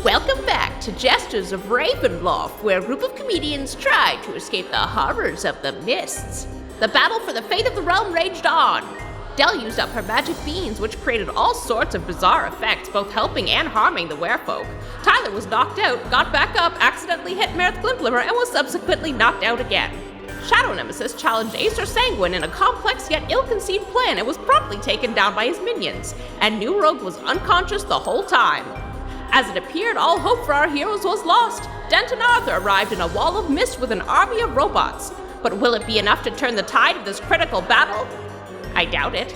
Welcome back to Jesters of Ravenloft, where a group of comedians try to escape the horrors of the mists. The battle for the fate of the realm raged on. Dell used up her magic beans, which created all sorts of bizarre effects, both helping and harming the werefolk. Tyler was knocked out, got back up, accidentally hit Merrith Glimplimmer, and was subsequently knocked out again. Shadow Nemesis challenged Aesyr Sanguine in a complex yet ill-conceived plan and was promptly taken down by his minions, and New Rogue was unconscious the whole time. As it appeared all hope for our heroes was lost, Denton Arthur arrived in a wall of mist with an army of robots. But will it be enough to turn the tide of this critical battle? I doubt it.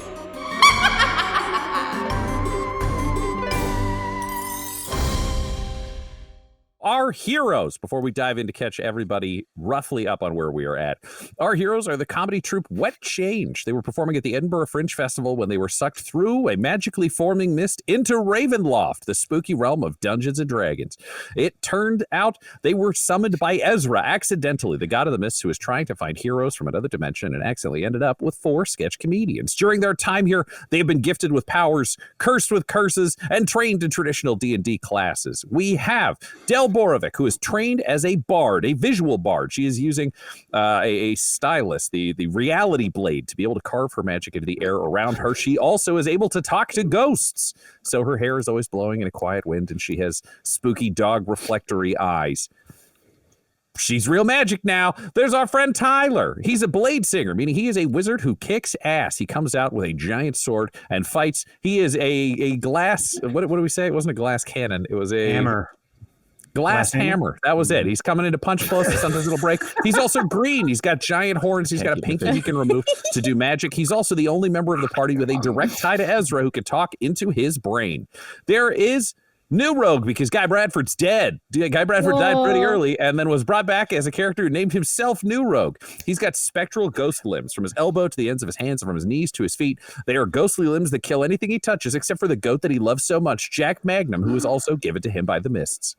Our heroes, before we dive in to catch everybody roughly up on where we are at, our heroes are the comedy troupe Wet Change. They were performing at the Edinburgh Fringe Festival when they were sucked through a magically forming mist into Ravenloft, the spooky realm of Dungeons and Dragons. It turned out they were summoned by Ezra accidentally, the god of the mists who was trying to find heroes from another dimension and accidentally ended up with 4 sketch comedians. During their time here, they have been gifted with powers, cursed with curses, and trained in traditional D&D classes. We have Borovic, who is trained as a bard, a visual bard. She is using a stylus, the reality blade, to be able to carve her magic into the air around her. She also is able to talk to ghosts. So her hair is always blowing in a quiet wind, and she has spooky dog reflectory eyes. She's real magic now. There's our friend Tyler. He's a blade singer, meaning he is a wizard who kicks ass. He comes out with a giant sword and fights. He is a glass, what do we say? It wasn't a glass cannon. It was a hammer. Glass hammer. That was it. He's coming in to punch close. Sometimes it'll break. He's also green. He's got giant horns. He's got a pinky he can remove to do magic. He's also the only member of the party with a direct tie to Ezra who can talk into his brain. There is New Rogue, because Guy Bradford's dead. Guy Bradford died pretty early and then was brought back as a character who named himself New Rogue. He's got spectral ghost limbs from his elbow to the ends of his hands and from his knees to his feet. They are ghostly limbs that kill anything he touches except for the goat that he loves so much, Jack Magnum, who was also given to him by the mists.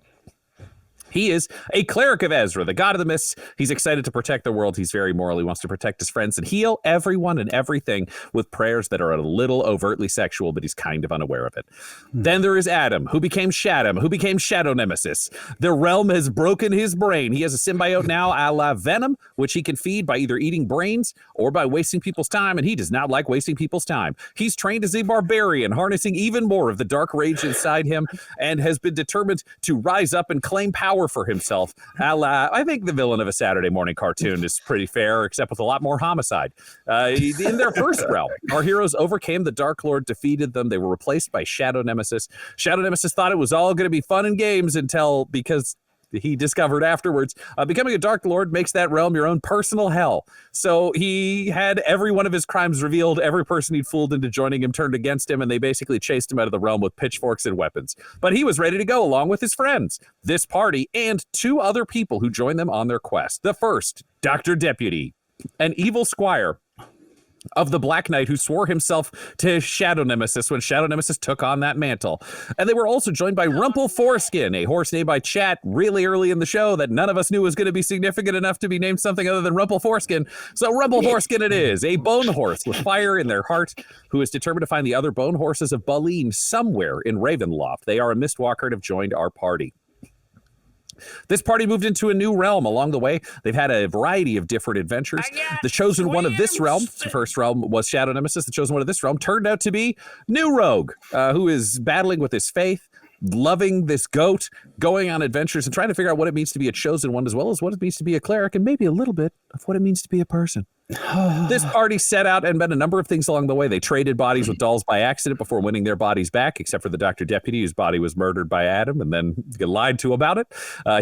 He is a cleric of Ezra, the god of the mists. He's excited to protect the world. He's very moral. He wants to protect his friends and heal everyone and everything with prayers that are a little overtly sexual, but he's kind of unaware of it. Then there is Adam, who became Shadow, who became Shadow Nemesis. The realm has broken his brain. He has a symbiote now a la Venom, which he can feed by either eating brains or by wasting people's time, and he does not like wasting people's time. He's trained as a barbarian, harnessing even more of the dark rage inside him, and has been determined to rise up and claim power for himself. I think the villain of a Saturday morning cartoon is pretty fair, except with a lot more homicide. In their first realm, our heroes overcame the Dark Lord, defeated them. They were replaced by Shadow Nemesis. Shadow Nemesis thought it was all going to be fun and games because he discovered afterwards, becoming a Dark Lord makes that realm your own personal hell. So he had every one of his crimes revealed. Every person he'd fooled into joining him turned against him, and they basically chased him out of the realm with pitchforks and weapons. But he was ready to go along with his friends, this party, and 2 other people who joined them on their quest. The first, Dr. Deputy, an evil squire of the Black Knight who swore himself to Shadow Nemesis when Shadow Nemesis took on that mantle. And they were also joined by Rumple Foreskin, a horse named by Chat really early in the show that none of us knew was going to be significant enough to be named something other than Rumple Foreskin. So Rumple Foreskin it is, a bone horse with fire in their heart who is determined to find the other bone horses of Baleen somewhere in Ravenloft. They are a Mistwalker and have joined our party. This party moved into a new realm along the way. They've had a variety of different adventures. The chosen one of this realm, the first realm was Shadow Nemesis. The chosen one of this realm turned out to be New Rogue, who is battling with his faith, loving this goat, going on adventures and trying to figure out what it means to be a chosen one, as well as what it means to be a cleric, and maybe a little bit of what it means to be a person. This party set out and met a number of things along the way. They traded bodies with dolls by accident before winning their bodies back, except for the Dr. Deputy, whose body was murdered by Adam and then lied to about it.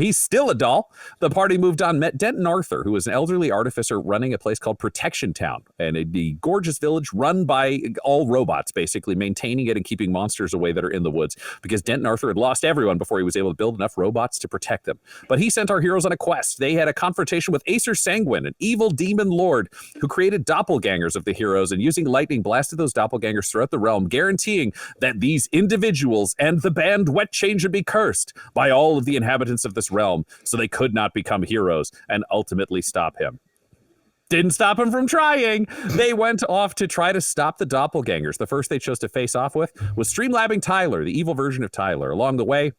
He's still a doll. The party moved on, met Denton Arthur, who was an elderly artificer running a place called Protection Town, and a gorgeous village run by all robots, basically maintaining it and keeping monsters away that are in the woods, because Denton Arthur had lost everyone before he was able to build enough robots to protect them. But he sent our heroes on a quest. They had a confrontation with Aesyr Sanguine, an evil demon lord who created doppelgangers of the heroes, and using lightning blasted those doppelgangers throughout the realm, guaranteeing that these individuals and the band Wet Change would be cursed by all of the inhabitants of this realm, so they could not become heroes and ultimately stop him. Didn't stop him from trying. They went off to try to stop the doppelgangers. The first they chose to face off with was Streamlabbing Tyler, the evil version of Tyler. Along the way,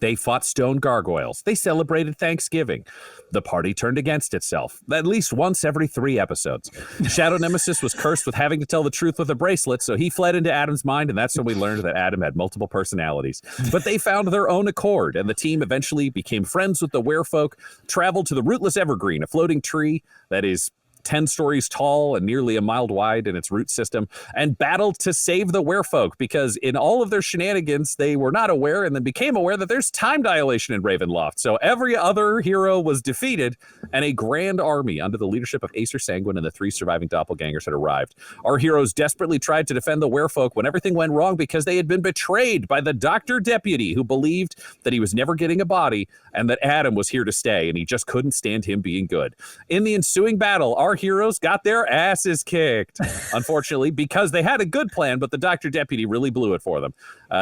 They fought stone gargoyles. They celebrated Thanksgiving. The party turned against itself, at least once every 3 episodes. Shadow Nemesis was cursed with having to tell the truth with a bracelet, so he fled into Adam's mind, and that's when we learned that Adam had multiple personalities. But they found their own accord, and the team eventually became friends with the werefolk, traveled to the Rootless Evergreen, a floating tree that is 10 stories tall and nearly a mile wide in its root system, and battled to save the werefolk because in all of their shenanigans, they were not aware and then became aware that there's time dilation in Ravenloft. So every other hero was defeated, and a grand army under the leadership of Aesyr Sanguine and the 3 surviving doppelgangers had arrived. Our heroes desperately tried to defend the werefolk when everything went wrong because they had been betrayed by the doctor deputy who believed that he was never getting a body and that Adam was here to stay, and he just couldn't stand him being good. In the ensuing battle, our heroes got their asses kicked, unfortunately, because they had a good plan, but the doctor deputy really blew it for them.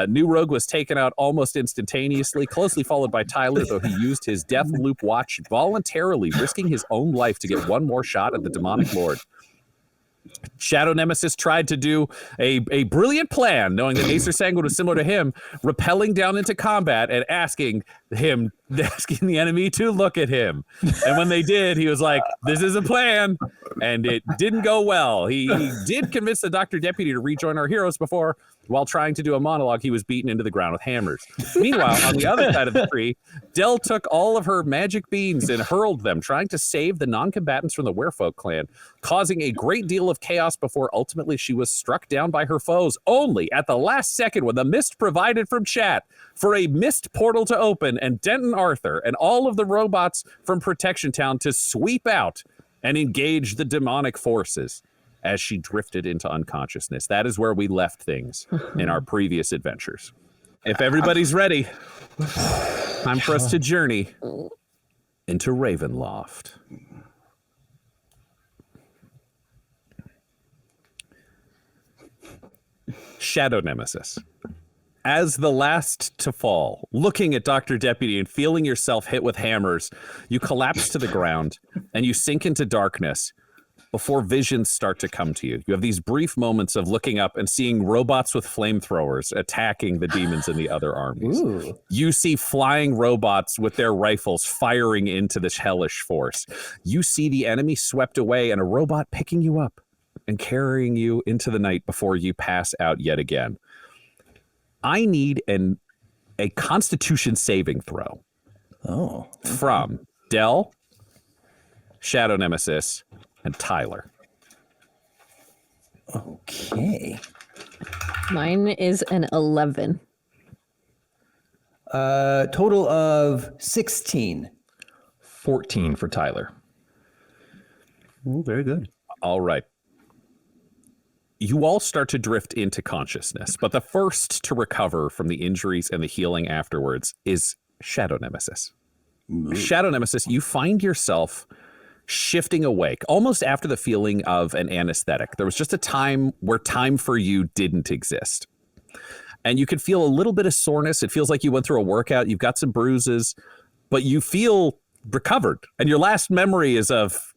New Rogue was taken out almost instantaneously, closely followed by Tyler, though he used his death loop watch voluntarily, risking his own life to get one more shot at the demonic lord. Shadow Nemesis tried to do a brilliant plan, knowing that Aesyr Sanguine was similar to him, rappelling down into combat and asking the enemy to look at him. And when they did, he was like, this is a plan. And it didn't go well. He did convince the Doctor Deputy to rejoin our heroes before, while trying to do a monologue, he was beaten into the ground with hammers. Meanwhile, on the other side of the tree, Del took all of her magic beans and hurled them, trying to save the non-combatants from the werefolk clan, causing a great deal of chaos before ultimately she was struck down by her foes, only at the last second when the mist provided from chat for a mist portal to open and Denton Arthur and all of the robots from Protection Town to sweep out and engage the demonic forces as she drifted into unconsciousness. That is where we left things in our previous adventures. If everybody's ready, time for us to journey into Ravenloft. Shadow Nemesis. As the last to fall, looking at Dr. Deputy and feeling yourself hit with hammers, you collapse to the ground and you sink into darkness before visions start to come to you. You have these brief moments of looking up and seeing robots with flamethrowers attacking the demons in the other armies. Ooh. You see flying robots with their rifles firing into this hellish force. You see the enemy swept away and a robot picking you up and carrying you into the night before you pass out yet again. I need a Constitution saving throw. Oh. From Del, Shadow Nemesis, and Tyler. Okay. Mine is an 11. Total of 16. 14 for Tyler. Ooh, very good. All right. You all start to drift into consciousness, but the first to recover from the injuries and the healing afterwards is Shadow Nemesis. Ooh. Shadow Nemesis, you find yourself shifting awake almost after the feeling of an anesthetic. There was just a time where time for you didn't exist. And you could feel a little bit of soreness. It feels like you went through a workout. You've got some bruises, but you feel recovered. And your last memory is of,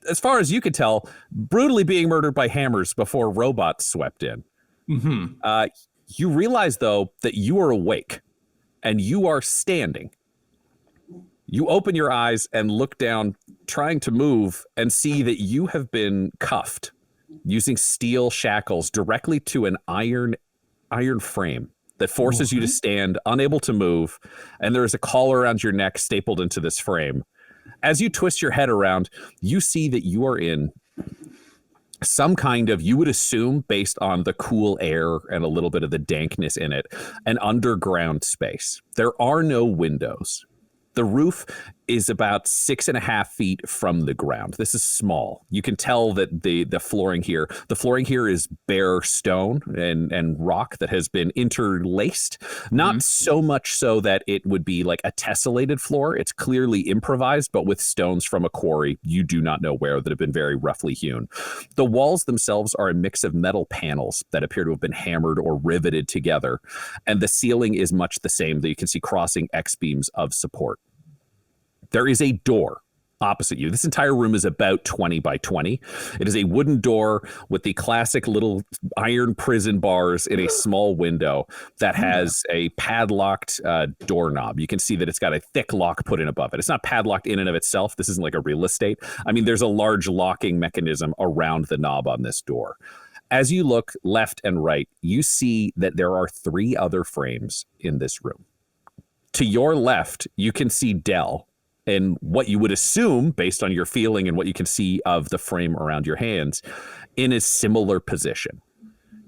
as far as you could tell, brutally being murdered by hammers before robots swept in. Mm-hmm. You realize, though, that you are awake and you are standing. You open your eyes and look down, trying to move, and see that you have been cuffed using steel shackles directly to an iron frame that forces you to stand, unable to move, and there is a collar around your neck stapled into this frame. As you twist your head around, you see that you are in some kind of, you would assume, based on the cool air and a little bit of the dankness in it, an underground space. There are no windows. The roof is about 6.5 feet from the ground. This is small. You can tell that the flooring here is bare stone and rock that has been interlaced. Not so much so that it would be like a tessellated floor. It's clearly improvised, but with stones from a quarry you do not know where that have been very roughly hewn. The walls themselves are a mix of metal panels that appear to have been hammered or riveted together. And the ceiling is much the same, that you can see crossing X-beams of support. There is a door opposite you. This entire room is about 20 by 20. It is a wooden door with the classic little iron prison bars in a small window that has a padlocked doorknob. You can see that it's got a thick lock put in above it. It's not padlocked in and of itself. This isn't like a real estate. I mean, there's a large locking mechanism around the knob on this door. As you look left and right, you see that there are 3 other frames in this room. To your left, you can see Dell, and what you would assume, based on your feeling and what you can see of the frame around your hands, in a similar position.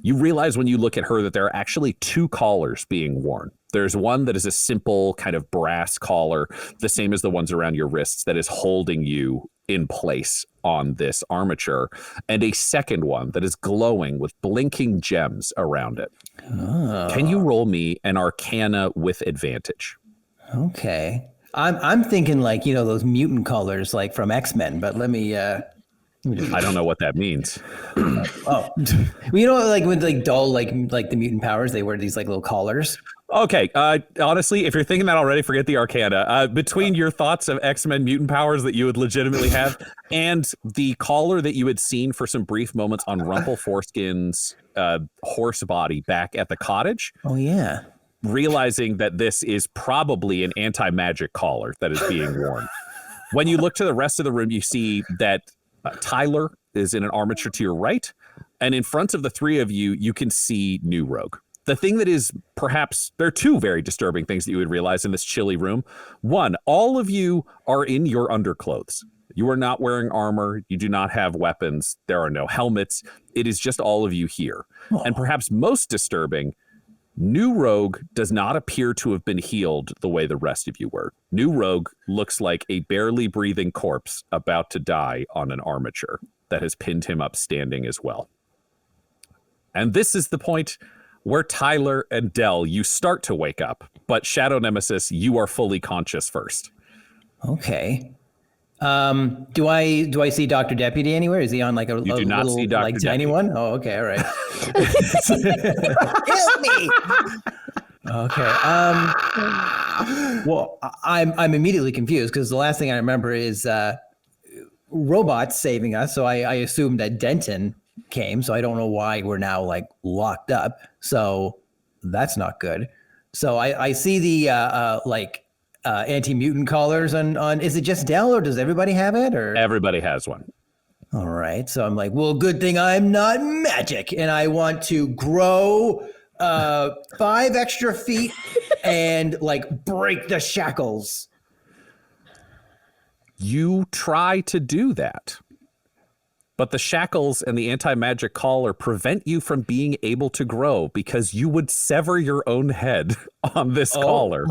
You realize when you look at her that there are actually 2 collars being worn. There's one that is a simple kind of brass collar, the same as the ones around your wrists, that is holding you in place on this armature, and a second one that is glowing with blinking gems around it. Oh. Can you roll me an Arcana with advantage? Okay. I'm thinking like, those mutant colors like from X-Men, but let me I don't know what that means. Oh, well, like with like dull, like the mutant powers, they wear these like little collars. Okay. Honestly, if you're thinking that already, forget the Arcana. Between your thoughts of X-Men mutant powers that you would legitimately have and the collar that you had seen for some brief moments on Rumple Foreskin's horse body back at the cottage. Oh, yeah. Realizing that this is probably an anti-magic collar that is being worn. When you look to the rest of the room, you see that Tyler is in an armature to your right, and in front of the 3 of you, you can see New Rogue. The thing that is perhaps, there are 2 very disturbing things that you would realize in this chilly room. One, all of you are in your underclothes. You are not wearing armor. You do not have weapons. There are no helmets. It is just all of you here. Oh. And perhaps most disturbing, New Rogue does not appear to have been healed the way the rest of you were. New Rogue looks like a barely breathing corpse about to die on an armature that has pinned him up standing as well. And this is the point where Tyler and Dell, you start to wake up, but Shadow Nemesis, you are fully conscious first. Okay. Do I see Dr. Deputy anywhere? Is he on like a you do not little see Dr. like Deputy. tiny one? Oh, okay, all right. Help me. Okay. Well, I'm immediately confused because the last thing I remember is robots saving us. So I assumed that Denton came. So I don't know why we're now like locked up. So that's not good. So I see the anti-mutant collars on is it just Dell or does everybody have it? Or everybody has one. All right. So I'm like, well, good thing I'm not magic and I want to grow 5 extra feet and like break the shackles. You try to do that, but the shackles and the anti-magic collar prevent you from being able to grow because you would sever your own head on this collar.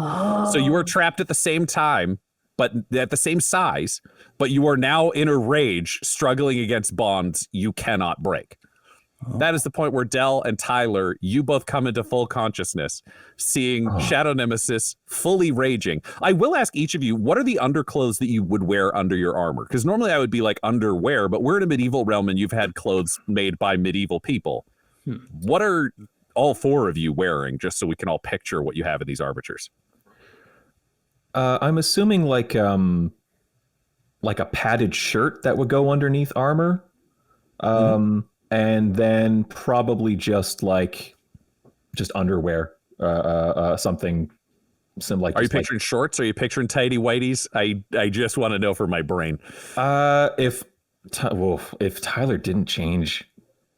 So you are trapped at the same time, but at the same size, but you are now in a rage struggling against bonds you cannot break. That is the point where Dell and Tyler, you both come into full consciousness, seeing Shadow Nemesis fully raging. I will ask each of you, what are the underclothes that you would wear under your armor? Because normally I would be like underwear, but we're in a medieval realm and you've had clothes made by medieval people. What are all 4 of you wearing, just so we can all picture what you have in these armatures? I'm assuming like a padded shirt that would go underneath armor. And then probably just underwear, something similar. Are you picturing shorts? Are you picturing tidy whities? I just want to know for my brain. If Tyler didn't change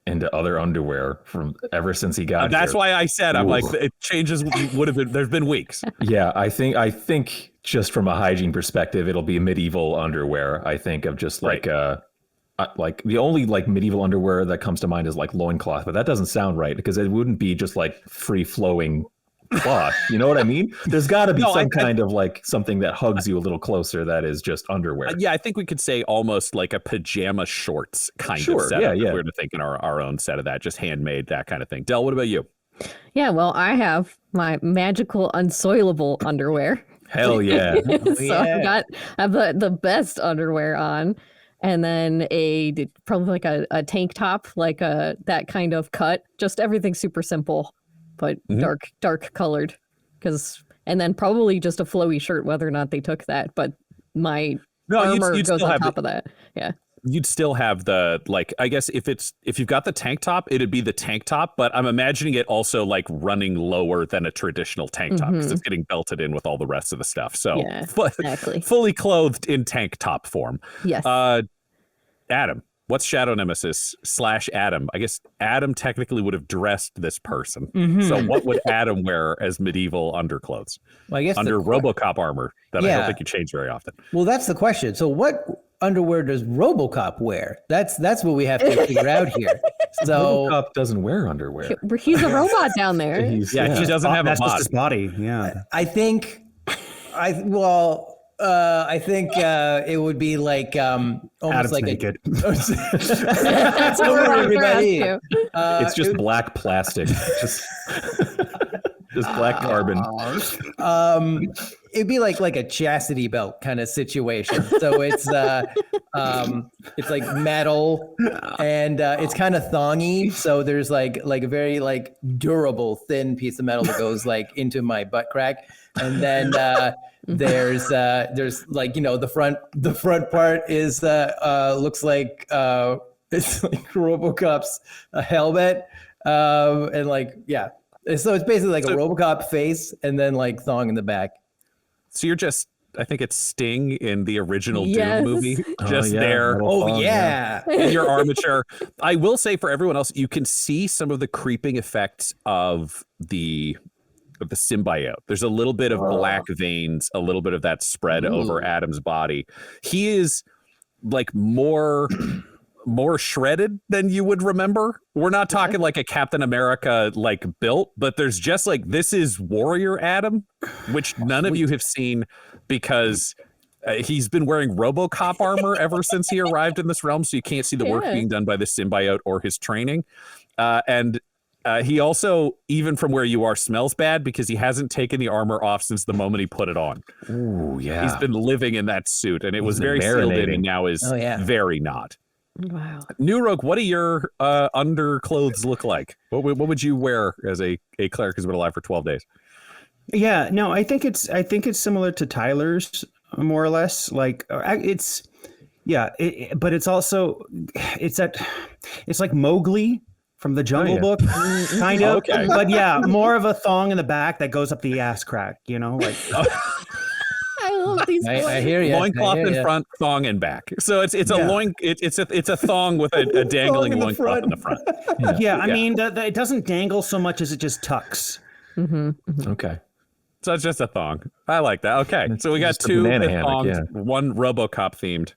into other underwear from ever since he got that's here, why I said I'm like it changes would have been. There's been weeks. Yeah, I think just from a hygiene perspective, it'll be medieval underwear. I think of just like the only like medieval underwear that comes to mind is like loincloth, but that doesn't sound right because it wouldn't be just like free flowing cloth. You know what I mean? There's got to be kind of like something that hugs you a little closer that is just underwear. Yeah, I think we could say almost like a pajama shorts kind of setup. Yeah. If we were to think in our own set of that, just handmade, that kind of thing. Del, what about you? Yeah, well, I have my magical unsoilable underwear. Hell yeah. So I have the best underwear on. And then probably like a tank top, like that kind of cut. Just everything super simple, but dark colored. And then probably just a flowy shirt, whether or not they took that. But my armor you'd goes still on have top of that. Yeah. You'd still have the, like, I guess if you've got the tank top, it'd be the tank top, but I'm imagining it also like running lower than a traditional tank top because it's getting belted in with all the rest of the stuff. So Yeah, exactly. fully clothed in tank top form. Yes. Adam, what's Shadow Nemesis / Adam? I guess Adam technically would have dressed this person. So what would Adam wear as medieval underclothes? Well, I guess under RoboCop armor that I don't think you change very often. Well, that's the question. So what underwear does RoboCop wear? That's what we have to figure out here. So RoboCop doesn't wear underwear. He's a robot down there. He doesn't have a That's just his body. Yeah. I think it would be like almost Adam's like naked. That's what we're on to. It's just black plastic. just black carbon. It'd be like a chastity belt kind of situation. So it's like metal and it's kind of thongy. So there's like a very like durable thin piece of metal that goes like into my butt crack. And then there's like, the front part is looks like it's like RoboCop's helmet. And like, yeah. So it's basically like a RoboCop face and then like thong in the back. So you're just, I think it's Sting in the original Doom movie. Just there. Oh, yeah. In your armature. I will say for everyone else, you can see some of the creeping effects of the symbiote. There's a little bit of black veins, a little bit of that spread over Adam's body. He is like more shredded than you would remember. We're not talking like a Captain America like built, but there's just like, this is Warrior Adam, which none of you have seen because he's been wearing RoboCop armor ever since he arrived in this realm, so you can't see the work being done by the symbiote or his training. And he also, even from where you are, smells bad because he hasn't taken the armor off since the moment he put it on. Ooh, yeah. He's been living in that suit, and it was very sealed in, and now is very not. Wow. New Rogue, what do your underclothes look like? What would you wear as a cleric who's been alive for 12 days? Yeah, no, I think it's similar to Tyler's more or less. Like but it's also it's like Mowgli from the Jungle Book, kind of. Okay. But yeah, more of a thong in the back that goes up the ass crack. Like. I love these. I hear you. Loincloth in front, thong in back. So it's a loin. It's a thong with a dangling loincloth in the front. I mean, it doesn't dangle so much as it just tucks. Okay. So it's just a thong. I like that. Okay. So we got two thongs, one RoboCop themed,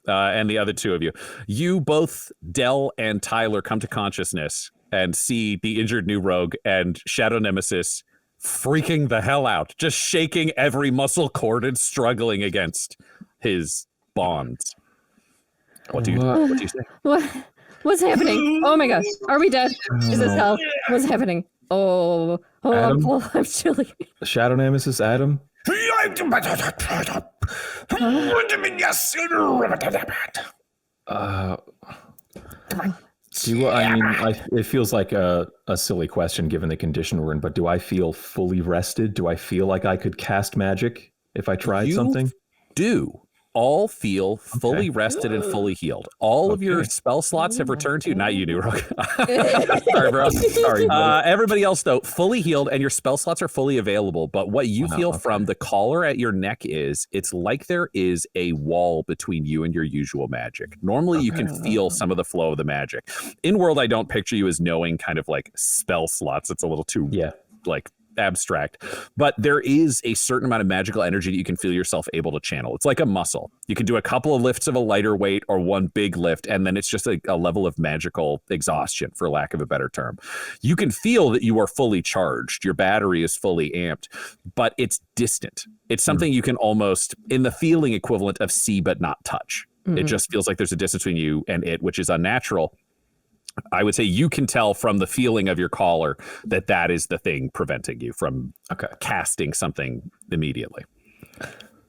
and the other two of you. You both, Del and Tyler, come to consciousness and see the injured New Rogue and Shadow Nemesis freaking the hell out, just shaking every muscle corded, struggling against his bonds. What do you say? What's happening? Oh my gosh, are we dead? Is this hell? What's happening? Oh, I'm chilly. Shadow Nemesis, Adam. Come on. It feels like a silly question given the condition we're in, but do I feel fully rested? Do I feel like I could cast magic if I tried something? Do all feel fully rested and fully healed. All of your spell slots have returned to you. Not you, New Rogue. Sorry, bro. Sorry. Everybody else, though, fully healed, and your spell slots are fully available. But what you feel from the collar at your neck is, it's like there is a wall between you and your usual magic. Normally, you can feel some of the flow of the magic. In world, I don't picture you as knowing kind of like spell slots. It's a little too like abstract, but there is a certain amount of magical energy that you can feel yourself able to channel. It's like a muscle. You can do a couple of lifts of a lighter weight or one big lift, and then it's just a level of magical exhaustion, for lack of a better term. You can feel that you are fully charged. Your battery is fully amped, but it's distant. It's something you can almost, in the feeling equivalent of see but not touch. It just feels like there's a distance between you and it, which is unnatural. I would say you can tell from the feeling of your collar that is the thing preventing you from casting something immediately.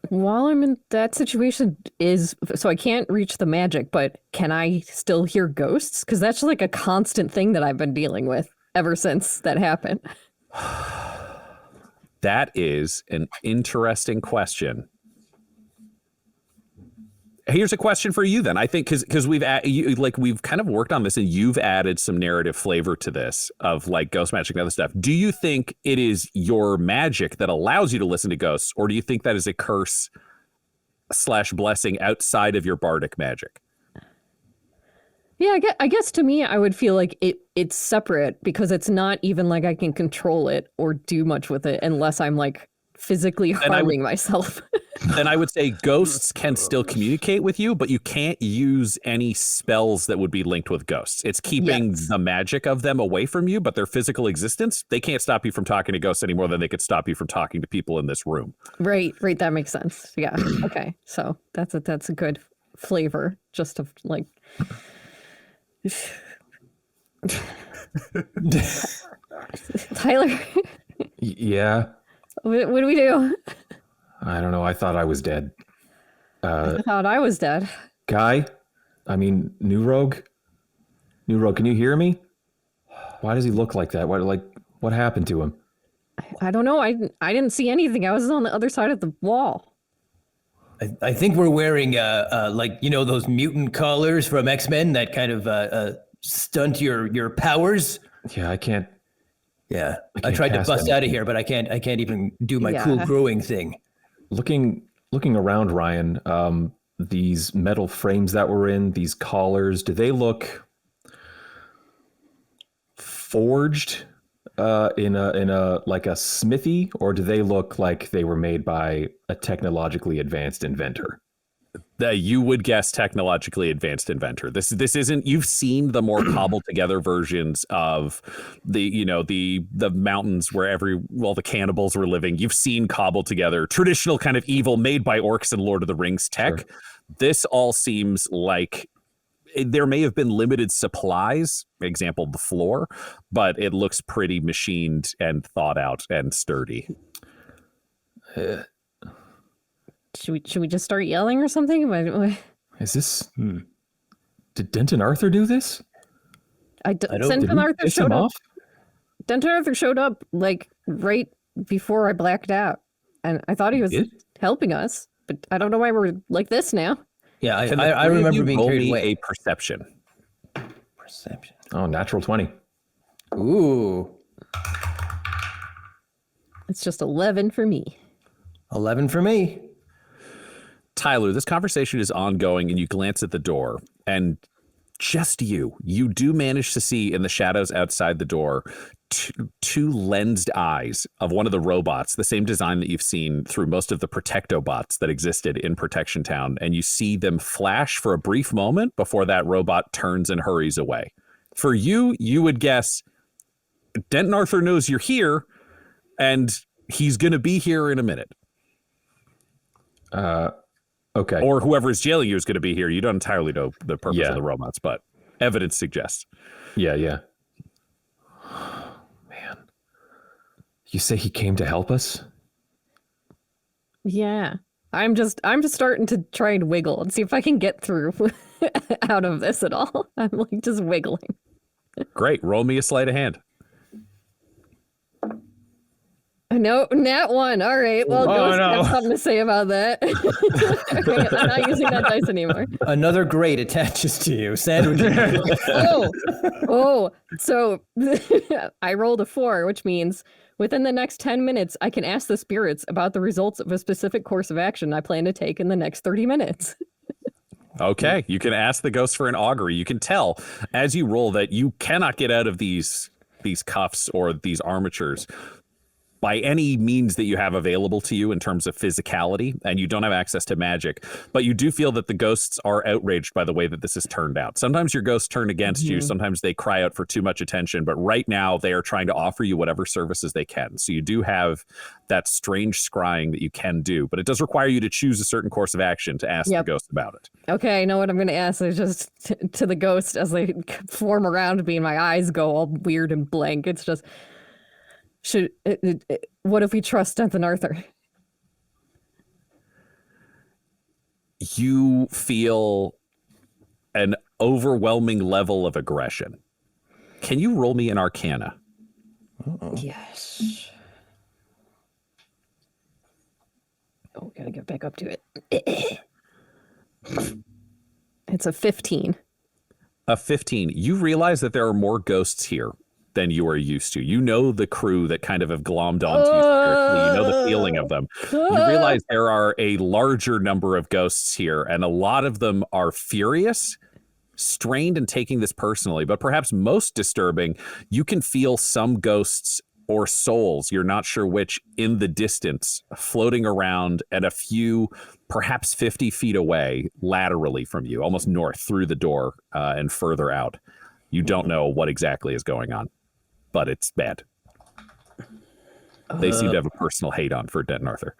While I'm in that situation, so I can't reach the magic, but can I still hear ghosts? Because that's like a constant thing that I've been dealing with ever since that happened. That is an interesting question. Here's a question for you then. I think because we've kind of worked on this, and you've added some narrative flavor to this of like ghost magic and other stuff. Do you think it is your magic that allows you to listen to ghosts, or do you think that is a curse / blessing outside of your bardic magic? Yeah, I guess to me, I would feel like it's separate because it's not even like I can control it or do much with it unless I'm like physically harming myself. Then I would say ghosts can still communicate with you, but you can't use any spells that would be linked with ghosts. It's keeping the magic of them away from you, but their physical existence, they can't stop you from talking to ghosts any more than they could stop you from talking to people in this room. Right. That makes sense. Yeah. Okay. So that's a good flavor just of like. Tyler. Yeah. What do we do? I don't know. I thought I was dead. I thought I was dead. Guy? I mean, New Rogue? New Rogue, can you hear me? Why does he look like that? What happened to him? I don't know. I didn't see anything. I was on the other side of the wall. I think we're wearing those mutant collars from X-Men that kind of stunt your powers. Yeah, I can't. Yeah, I tried to bust out of here, but I can't even do my cool growing thing. Looking around, Ryan, these metal frames that we're in, these collars, do they look forged in a like a smithy, or do they look like they were made by a technologically advanced inventor? You would guess technologically advanced inventor. This isn't. You've seen the more cobbled together versions of the mountains where all the cannibals were living. You've seen cobbled together traditional kind of evil made by orcs and Lord of the Rings tech. Sure. This all seems like there may have been limited supplies, example the floor, but it looks pretty machined and thought out and sturdy. Should we just start yelling or something? Is this? Did Denton Arthur do this? Denton Arthur showed up. Denton Arthur showed up like right before I blacked out, and I thought he was helping us, but I don't know why we're like this now. Yeah, I remember being carried away. A perception. Perception. Oh, natural 20. Ooh. It's just 11 for me. 11 for me. Tyler, this conversation is ongoing, and you glance at the door, and just you do manage to see in the shadows outside the door two lensed eyes of one of the robots, the same design that you've seen through most of the Protectobots that existed in Protection Town, and you see them flash for a brief moment before that robot turns and hurries away. For you would guess Denton Arthur knows you're here, and he's going to be here in a minute. Okay. Or whoever is jailing you is going to be here. You don't entirely know the purpose of the robots, but evidence suggests. Yeah. Man. You say he came to help us? Yeah. I'm just starting to try and wiggle and see if I can get through out of this at all. I'm like just wiggling. Great. Roll me a sleight of hand. No, nat 1. All right. Well, Ghost has something to say about that. Okay, I'm not using that dice anymore. Another grade attaches to you. Sandwich. So I rolled a 4, which means within the next 10 minutes, I can ask the spirits about the results of a specific course of action I plan to take in the next 30 minutes. Okay. You can ask the ghost for an augury. You can tell as you roll that you cannot get out of these cuffs or these armatures by any means that you have available to you in terms of physicality, and you don't have access to magic, but you do feel that the ghosts are outraged by the way that this has turned out. Sometimes your ghosts turn against you, sometimes they cry out for too much attention, but right now they are trying to offer you whatever services they can. So you do have that strange scrying that you can do, but it does require you to choose a certain course of action to ask the ghost about it. Okay, I know what I'm going to ask. Is just to the ghost as they form around me and my eyes go all weird and blank. It's just... what if we trust Denton Arthur? You feel an overwhelming level of aggression. Can you roll me an Arcana? Yes. Oh, gotta get back up to it. It's a 15. A 15. You realize that there are more ghosts here than you are used to. You know the crew that kind of have glommed onto you spiritually. You know the feeling of them. You realize there are a larger number of ghosts here, and a lot of them are furious, strained, and taking this personally. But perhaps most disturbing, you can feel some ghosts or souls, you're not sure which, in the distance, floating around at a few, perhaps 50 feet away, laterally from you, almost north through the door and further out. You don't know what exactly is going on, but it's bad. They seem to have a personal hate on for Denton Arthur.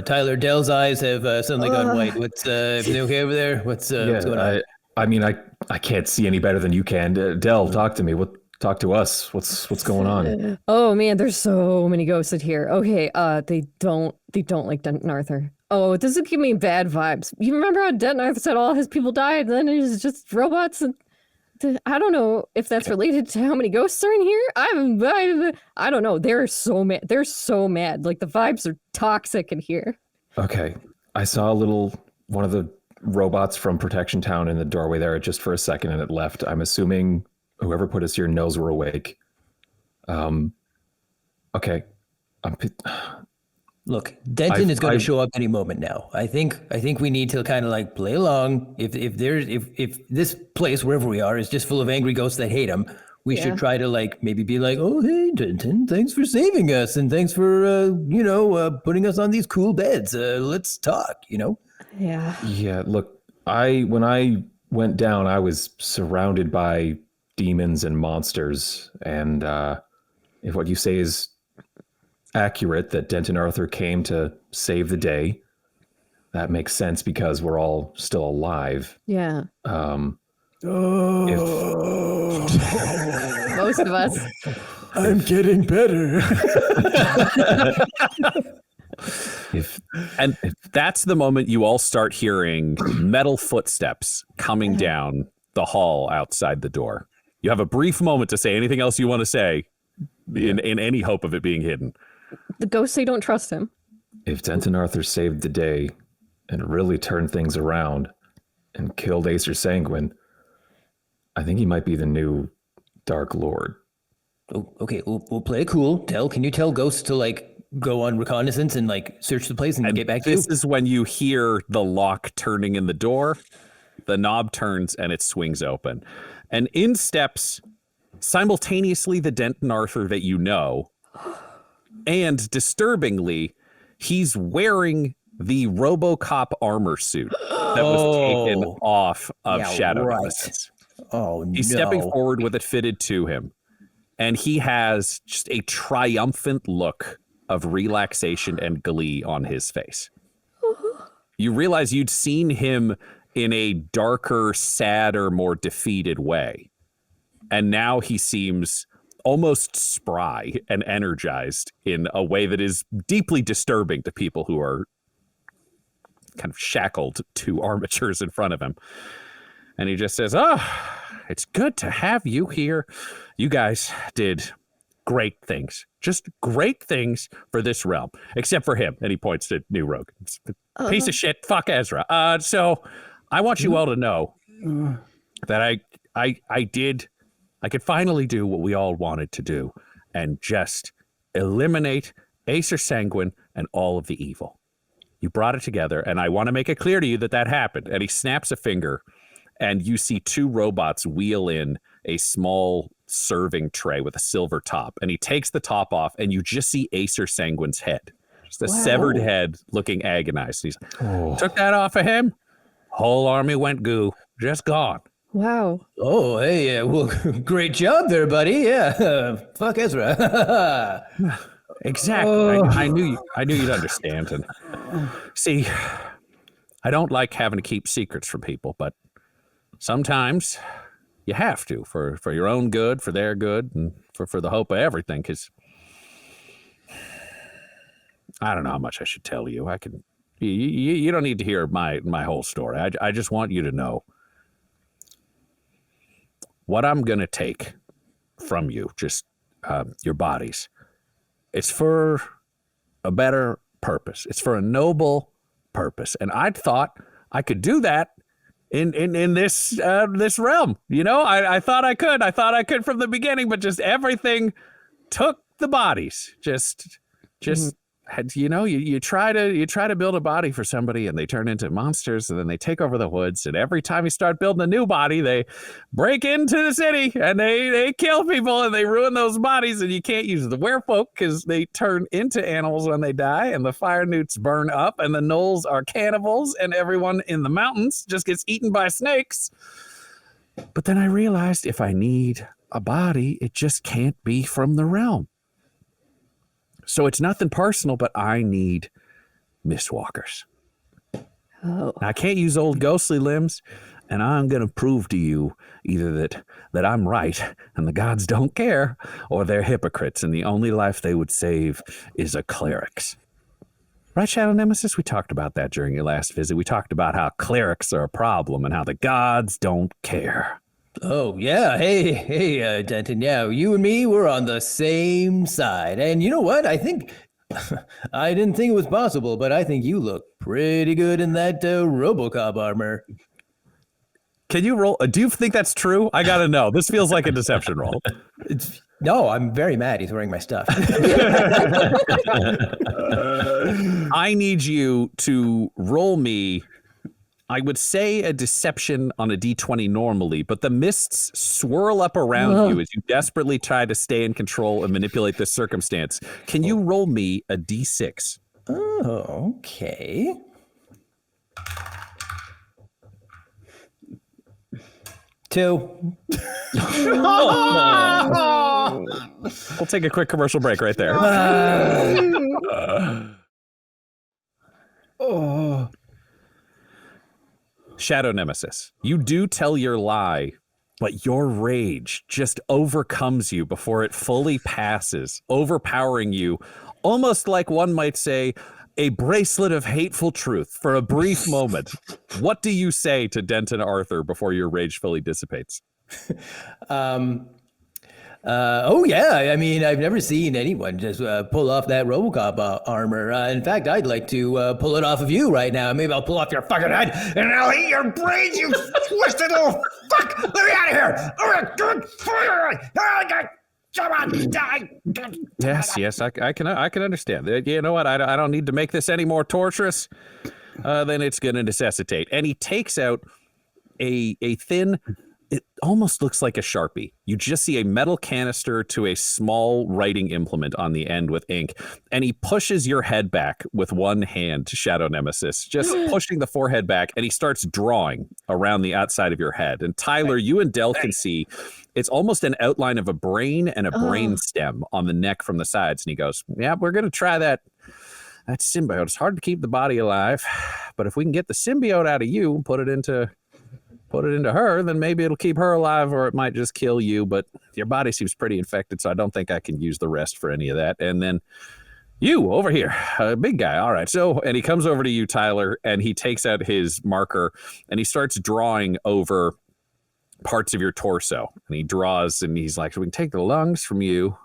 Tyler, Dell's eyes have suddenly gone white. What's everything okay over there? What's going on? I mean, I can't see any better than you can. Dell, talk to me. Talk to us. What's going on? Oh man, there's so many ghosts in here. Okay, they don't like Denton Arthur. Oh, this is giving me bad vibes. You remember how Denton Arthur said all his people died, and then it was just robots? And I don't know if that's related to how many ghosts are in here. I don't know. They're so mad. They're so mad. Like the vibes are toxic in here. Okay, I saw one of the robots from Protection Town in the doorway there just for a second, and it left. I'm assuming whoever put us here knows we're awake. Okay. Look, Denton is going to show up any moment now. I think we need to kind of like play along. If this place, wherever we are, is just full of angry ghosts that hate him, we should try to like maybe be like, oh, hey, Denton, thanks for saving us. And thanks for, putting us on these cool beds. Let's talk, Yeah. Yeah, look, when I went down, I was surrounded by demons and monsters, and if what you say is accurate, that Denton Arthur came to save the day, that makes sense because we're all still alive. Yeah. If Most of us. I'm getting better. If that's the moment you all start hearing metal footsteps coming down the hall outside the door. You have a brief moment to say anything else you want to say in any hope of it being hidden. The ghosts say don't trust him. If Denton Arthur saved the day and really turned things around and killed Aesyr Sanguine, I think he might be the new Dark Lord. Oh, okay, we'll play it cool. Can you tell ghosts to like go on reconnaissance and like search the place and get back to you? This is when you hear the lock turning in the door. The knob turns and it swings open. And in steps simultaneously the Denton Arthur that you know, and disturbingly, he's wearing the RoboCop armor suit that was taken off of Shadow Nemesis. Oh, He's stepping forward with it fitted to him, and he has just a triumphant look of relaxation and glee on his face. You realize you'd seen him in a darker, sadder, more defeated way. And now he seems almost spry and energized in a way that is deeply disturbing to people who are kind of shackled to armatures in front of him. And he just says, it's good to have you here. You guys did great things, just great things for this realm, except for him. And he points to New Rogue. Piece of shit. Fuck Ezra. So I want you all to know that I could finally do what we all wanted to do and just eliminate Aesyr Sanguine and all of the evil. You brought it together, and I want to make it clear to you that happened. And he snaps a finger, and you see two robots wheel in a small serving tray with a silver top. And he takes the top off, and you just see Aesyr Sanguine's head. Just a severed head looking agonized. He's took that off of him. Whole army went goo. Just gone. Wow. Oh, hey, well, great job there, buddy. Yeah, fuck Ezra. Exactly. I knew you'd understand. And see, I don't like having to keep secrets from people, but sometimes you have to for your own good, for their good, and for the hope of everything. Because I don't know how much I should tell you. You don't need to hear my whole story. I just want you to know what I'm going to take from you, just your bodies. It's for a better purpose. It's for a noble purpose. And I'd thought I could do that in this realm. You know, I thought I could from the beginning, but just everything took the bodies. Just had, you know, you try to build a body for somebody and they turn into monsters, and then they take over the woods, and every time you start building a new body, they break into the city and they kill people and they ruin those bodies, and you can't use the werefolk because they turn into animals when they die, and the fire newts burn up, and the gnolls are cannibals, and everyone in the mountains just gets eaten by snakes. But then I realized if I need a body, it just can't be from the realm. So it's nothing personal, but I need mistwalkers. Oh. I can't use old ghostly limbs, and I'm going to prove to you either that I'm right and the gods don't care, or they're hypocrites and the only life they would save is a cleric's. Right, Shadow Nemesis? We talked about that during your last visit. We talked about how clerics are a problem and how the gods don't care. Oh, yeah. Hey, Denton. Yeah, you and me, we're on the same side. And you know what? I think, I didn't think it was possible, but I think you look pretty good in that RoboCop armor. Can you roll? Do you think that's true? I got to know. This feels like a deception roll. No, I'm very mad he's wearing my stuff. I need you to roll me, I would say, a deception on a d20 normally, but the mists swirl up around you as you desperately try to stay in control and manipulate this circumstance. Can you roll me a d6? Oh, okay. Two. We'll take a quick commercial break right there. Shadow Nemesis, you do tell your lie, but your rage just overcomes you before it fully passes, overpowering you, almost like one might say, a bracelet of hateful truth for a brief moment. What do you say to Denton Arthur before your rage fully dissipates? Oh, yeah. I mean, I've never seen anyone just pull off that RoboCop armor. In fact, I'd like to pull it off of you right now. Maybe I'll pull off your fucking head and I'll eat your brains, you twisted little fuck. Let me out of here. Yes, I can understand. You know what? I don't need to make this any more torturous than it's going to necessitate. And he takes out a thin, it almost looks like a Sharpie. You just see a metal canister to a small writing implement on the end with ink. And he pushes your head back with one hand, Shadow Nemesis, just pushing the forehead back. And he starts drawing around the outside of your head. And Tyler, you and Del can see it's almost an outline of a brain and a brain stem on the neck from the sides. And he goes, yeah, we're going to try that symbiote. It's hard to keep the body alive, but if we can get the symbiote out of you and put it into her, then maybe it'll keep her alive, or it might just kill you. But your body seems pretty infected, so I don't think I can use the rest for any of that. And then you over here, big guy. All right. So, and he comes over to you, Tyler, and he takes out his marker and he starts drawing over parts of your torso. And he draws and he's like, so we can take the lungs from you.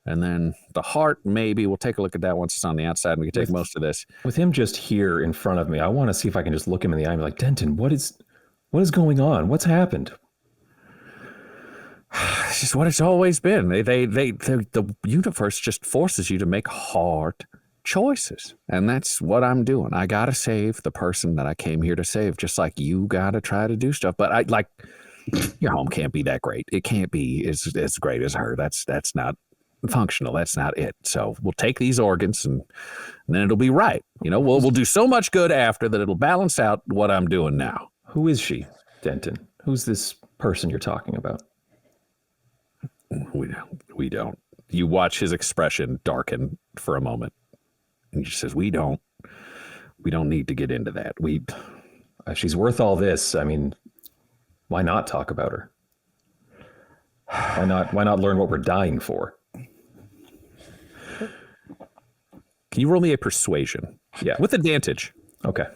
And then the heart, maybe we'll take a look at that once it's on the outside and we can take most of this. With him just here in front of me, I want to see if I can just look him in the eye and be like, Denton, what is going on? What's happened? It's just what it's always been. The universe just forces you to make hard choices. And that's what I'm doing. I got to save the person that I came here to save, just like you got to try to do stuff. But your home can't be that great. It can't be as great as her. That's not functional. That's not it. So we'll take these organs and then it'll be right. You know, we'll do so much good after that it'll balance out what I'm doing now. Who is she, Denton? Who's this person you're talking about? We don't. You watch his expression darken for a moment. And he just says, we don't need to get into that. She's worth all this. I mean, why not talk about her? Why not learn what we're dying for? Can you roll me a persuasion? Yeah. With advantage. Okay.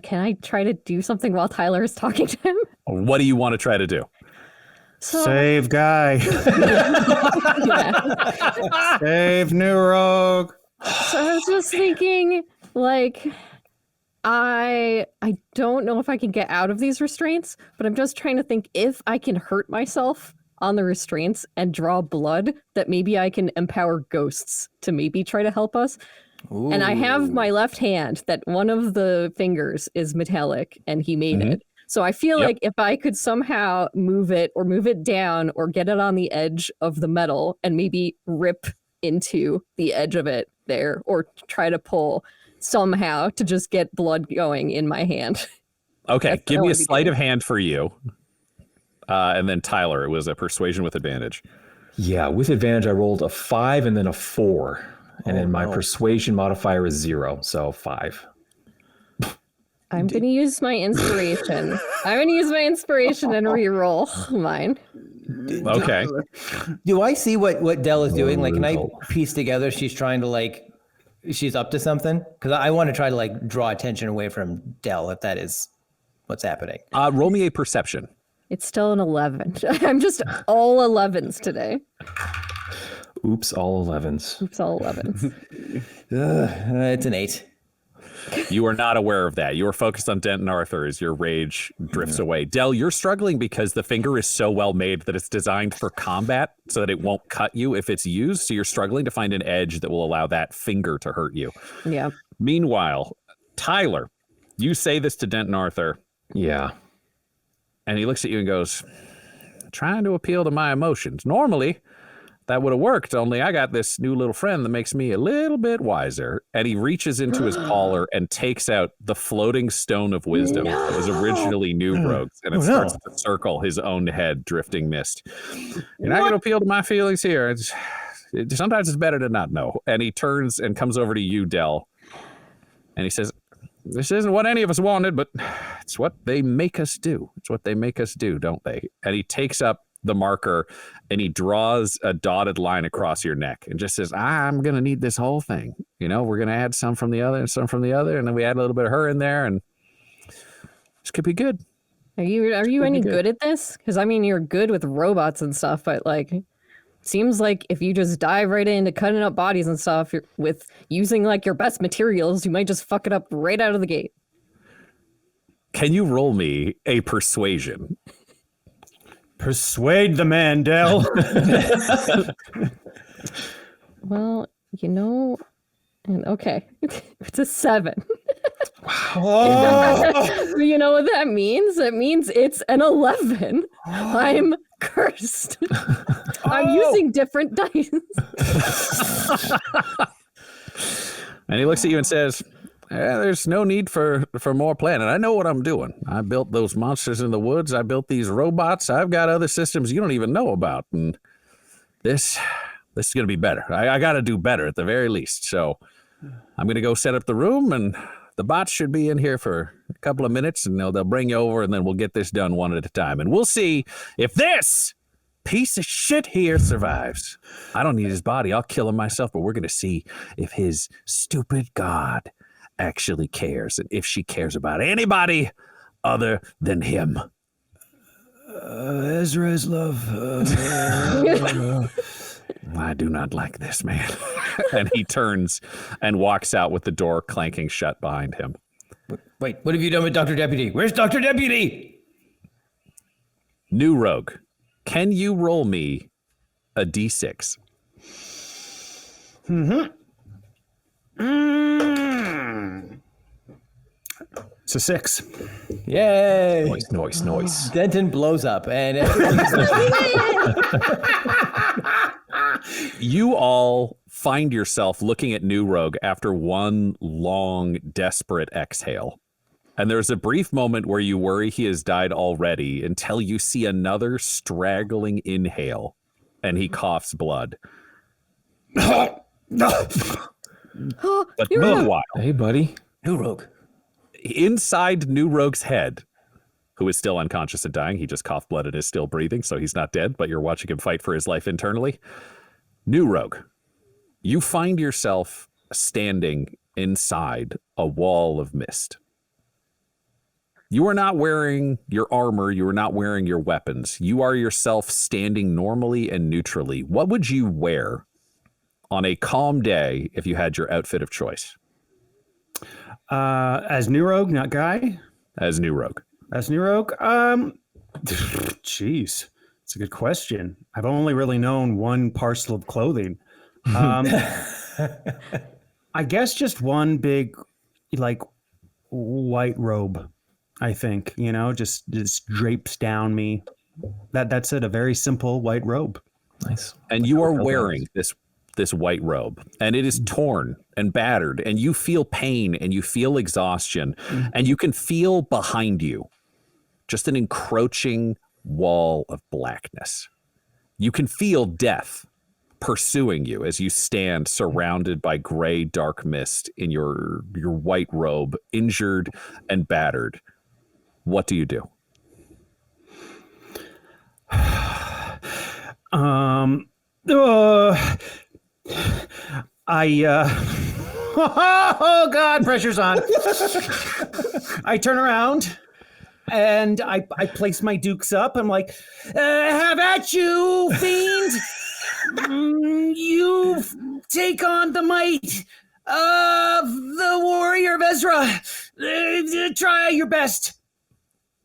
Can I try to do something while Tyler is talking to him? What do you want to try to do? Save guy. Save new rogue. So I was just thinking, like, I don't know if I can get out of these restraints, but I'm just trying to think if I can hurt myself on the restraints and draw blood, that maybe I can empower ghosts to maybe try to help us. Ooh. And I have my left hand that one of the fingers is metallic and he made it. So I feel like if I could somehow move it or move it down or get it on the edge of the metal and maybe rip into the edge of it there or try to pull somehow to just get blood going in my hand. Okay, give me a sleight of hand for you. And then Tyler, it was a persuasion with advantage. Yeah, with advantage, I rolled a 5 and then a 4. And then my persuasion modifier is 0, so 5. I'm going to use my inspiration. I'm going to use my inspiration and re-roll mine. Okay. Do I see what Dell is doing? Like, can I piece together she's trying to, like, she's up to something? Because I want to try to, like, draw attention away from Dell if that is what's happening. Roll me a perception. It's still an 11. I'm just all 11s today. Oops, all 11s. Oops, all 11s. It's an 8. You are not aware of that. You are focused on Denton Arthur as your rage drifts away. Dell, you're struggling because the finger is so well made that it's designed for combat so that it won't cut you if it's used. So you're struggling to find an edge that will allow that finger to hurt you. Yeah. Meanwhile, Tyler, you say this to Denton Arthur. Yeah. And he looks at you and goes, trying to appeal to my emotions. Normally, that would have worked, only I got this new little friend that makes me a little bit wiser. And he reaches into his collar and takes out the floating stone of wisdom that was originally New Rogue's, and it starts to circle his own head, drifting mist. You're not going to appeal to my feelings here. Sometimes it's better to not know. And he turns and comes over to you, Dell, and he says, this isn't what any of us wanted, but it's what they make us do. It's what they make us do, don't they? And he takes up the marker and he draws a dotted line across your neck and just says, I'm going to need this whole thing. You know, we're going to add some from the other and some from the other. And then we add a little bit of her in there and this could be good. Are you any good at this? Because I mean, you're good with robots and stuff, but like, it seems like if you just dive right into cutting up bodies and stuff with using like your best materials, you might just fuck it up right out of the gate. Can you roll me a persuasion? Persuade the man, Dell. Well, you know, and okay, it's a 7. Oh. You know what that means? It means it's an 11. I'm cursed. I'm using different dice. And he looks at you and says, there's no need for more planning. I know what I'm doing. I built those monsters in the woods. I built these robots. I've got other systems you don't even know about. And this is going to be better. I got to do better at the very least. So I'm going to go set up the room, and the bots should be in here for a couple of minutes, and they'll bring you over, and then we'll get this done one at a time. And we'll see if this piece of shit here survives. I don't need his body. I'll kill him myself, but we're going to see if his stupid god actually cares, and if she cares about anybody other than him. Ezra's love. I do not like this man. And he turns and walks out with the door clanking shut behind him. Wait, what have you done with Dr. Deputy? Where's Dr. Deputy? New Rogue, can you roll me a d6? It's a 6. Yay! Noise. Denton blows up, and You all find yourself looking at New Rogue after one long, desperate exhale. And there's a brief moment where you worry he has died already until you see another straggling inhale, and he coughs blood. But meanwhile, Hey, buddy. New Rogue. inside New Rogue's head, who is still unconscious and dying, he just coughed blood and is still breathing, so he's not dead, but you're watching him fight for his life internally. New Rogue, you find yourself standing inside a wall of mist. You are not wearing your armor. You are not wearing your weapons. You are yourself standing normally and neutrally. What would you wear on a calm day if you had your outfit of choice? As New Rogue, not Guy. As New Rogue. As New Rogue. Jeez, it's a good question. I've only really known one parcel of clothing. I guess just one big, like, white robe. I think, just drapes down me. That's it. A very simple white robe. Nice. And you are wearing this white robe, and it is torn and battered, and you feel pain and you feel exhaustion, and you can feel behind you just an encroaching wall of blackness. You can feel death pursuing you as you stand surrounded by gray, dark mist in your white robe, injured and battered. What do you do? Oh God, pressure's on. I turn around and I place my dukes up. I'm like, have at you, fiend. You take on the might of the warrior of Ezra. Try your best.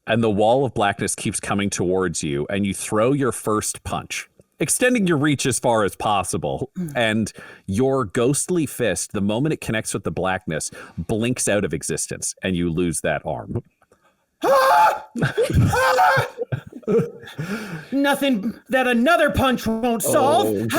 And the wall of blackness keeps coming towards you, and you throw your first punch, extending your reach as far as possible. And your ghostly fist, the moment it connects with the blackness, blinks out of existence, and you lose that arm. Nothing that another punch won't solve. And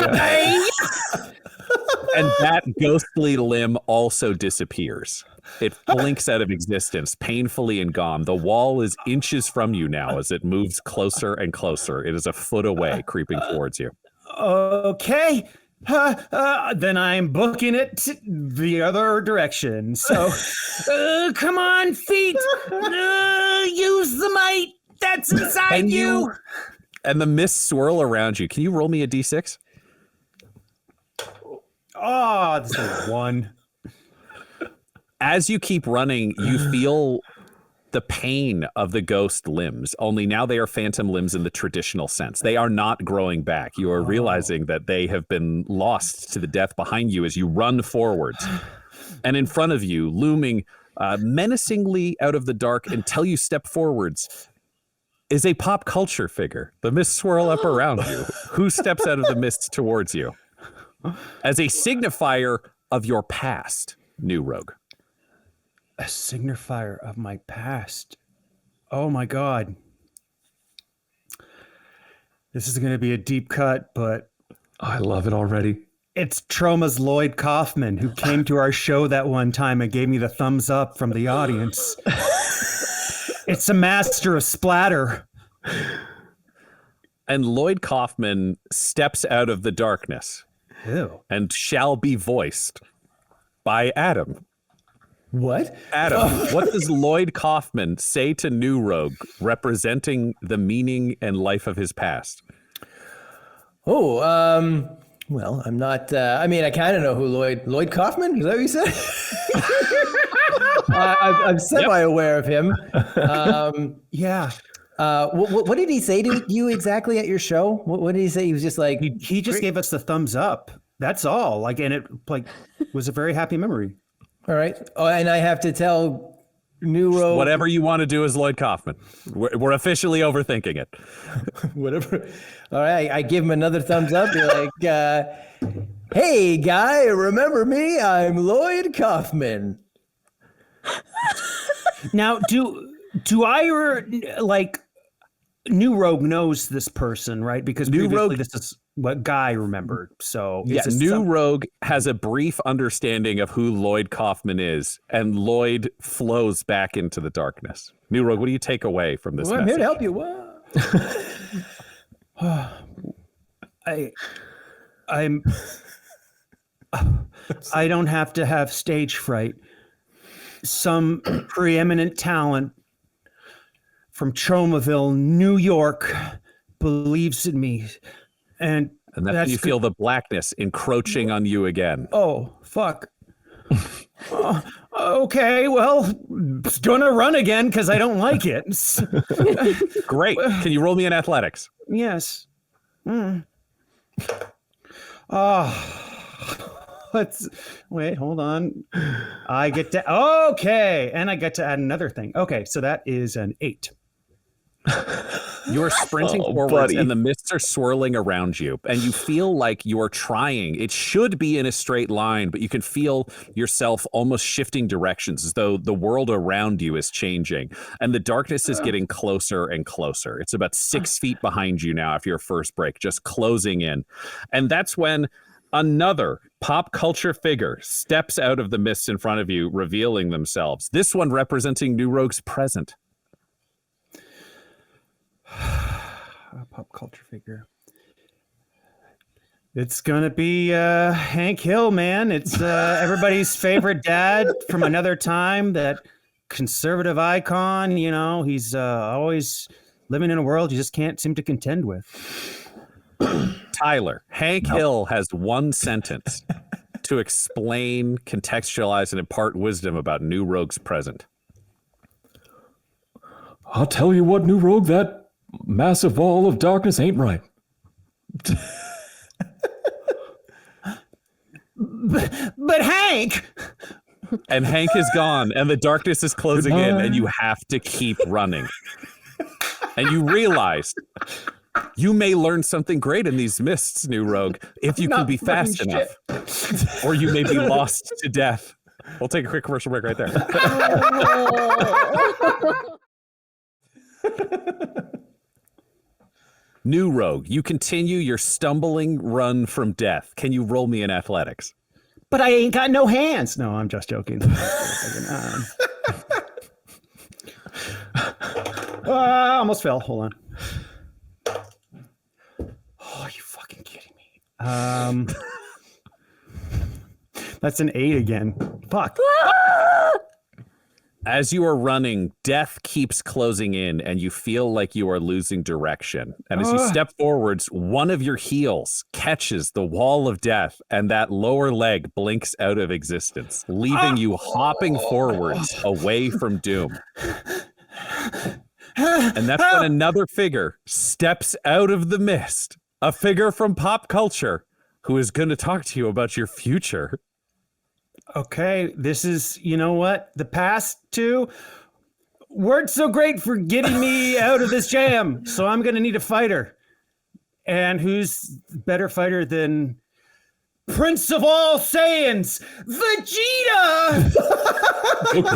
that ghostly limb also disappears. It blinks out of existence, painfully and gone. The wall is inches from you now as it moves closer and closer. It is a foot away, creeping towards you. Okay. Then I'm booking it the other direction. So, come on, feet. Use the might that's inside you. And the mists swirl around you. Can you roll me a d6? Oh, this is 1. As you keep running, you feel the pain of the ghost limbs, only now they are phantom limbs in the traditional sense. They are not growing back. You are realizing that they have been lost to the death behind you as you run forwards. And in front of you, looming menacingly out of the dark until you step forwards, is a pop culture figure. The mists swirl up around you. Who steps out of the mists towards you? As a signifier of your past, New Rogue. A signifier of my past. Oh my God. This is going to be a deep cut, but I love it already. It's Troma's Lloyd Kaufman, who came to our show that one time and gave me the thumbs up from the audience. It's a master of splatter. And Lloyd Kaufman steps out of the darkness. Ew. And shall be voiced by Adam. What? Adam, what does Lloyd Kaufman say to New Rogue, representing the meaning and life of his past? Oh, well, I'm not, I mean, I kind of know who Lloyd Kaufman? Is that what you said? I'm semi-aware of him. Yeah. What did he say to you exactly at your show? What did he say? He was just like... He just gave us the thumbs up. That's all. Like, and it was a very happy memory. All right. Oh, and I have to tell New Rogue... Whatever you want to do as Lloyd Kaufman. We're officially overthinking it. Whatever. All right. I give him another thumbs up. You're like, hey, guy, remember me? I'm Lloyd Kaufman. Now, do I, like... New Rogue knows this person, right? Because New Rogue, this is what Guy remembered. So yeah, New Rogue has a brief understanding of who Lloyd Kaufman is, and Lloyd flows back into the darkness. New Rogue, what do you take away from this? I'm here to help you. I don't have to have stage fright. Some preeminent talent from Tromaville, New York, believes in me. And that's when you feel the blackness encroaching on you again. Oh, fuck. Okay, well, it's gonna run again because I don't like it. Great. Can you roll me in athletics? Yes. Wait, hold on. I get to and I get to add another thing. Okay, so that is an 8. You are sprinting forwards, buddy. and the mists are swirling around you, and you feel like you're trying. It should be in a straight line, but you can feel yourself almost shifting directions, as though the world around you is changing, and the darkness is getting closer and closer. It's about 6 feet behind you now after your first break, just closing in. And that's when another pop culture figure steps out of the mists in front of you, revealing themselves. This one representing New Rogue's present. A pop culture figure. It's gonna be Hank Hill, man. It's everybody's favorite dad from another time. That conservative icon. You know, he's always living in a world you just can't seem to contend with. Tyler, Hank Hill has one sentence to explain, contextualize, and impart wisdom about New Rogue's present. I'll tell you what, New Rogue, that massive wall of darkness ain't right. But Hank! And Hank is gone, and the darkness is closing in, and you have to keep running. And you realize you may learn something great in these mists, New Rogue, if you can be fast enough. Or you may be lost to death. We'll take a quick commercial break right there. New Rogue, you continue your stumbling run from death. Can you roll me in athletics? But I ain't got no hands. No, I'm just joking. I almost fell. Hold on. Oh, are you fucking kidding me? That's an 8 again. Fuck. As you are running, death keeps closing in, and you feel like you are losing direction. And as you step forwards, one of your heels catches the wall of death, and that lower leg blinks out of existence, leaving you hopping forwards away from doom. And that's when another figure steps out of the mist, a figure from pop culture who is going to talk to you about your future. Okay, this is, you know what? The past two weren't so great for getting me out of this jam. So I'm going to need a fighter. And who's better fighter than Prince of all Saiyans, Vegeta!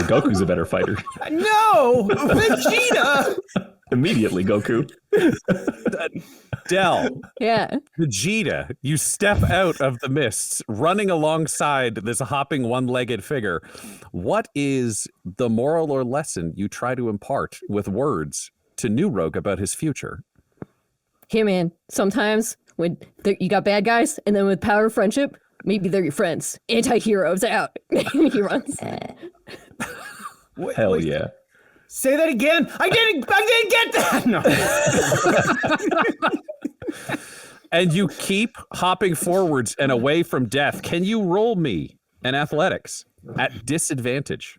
Goku's a better fighter. No, Vegeta! Immediately, Goku. Del, Yeah. Vegeta, you step out of the mists, running alongside this hopping one-legged figure. What is the moral or lesson you try to impart with words to New Rogue about his future? Hey, man, sometimes when you got bad guys, and then with power of friendship, maybe they're your friends. Anti-heroes out. He runs. Hell yeah. Say that again. I didn't get that. No. And you keep hopping forwards and away from death. Can you roll me an athletics at disadvantage?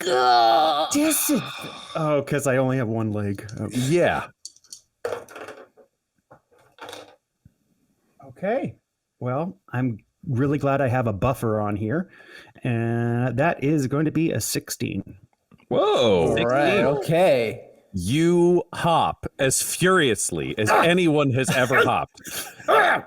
Oh, because I only have one leg. Oh. Yeah. Okay. Well, I'm really glad I have a buffer on here. And that is going to be a 16. Whoa. All right. Okay. You hop as furiously as anyone has ever hopped.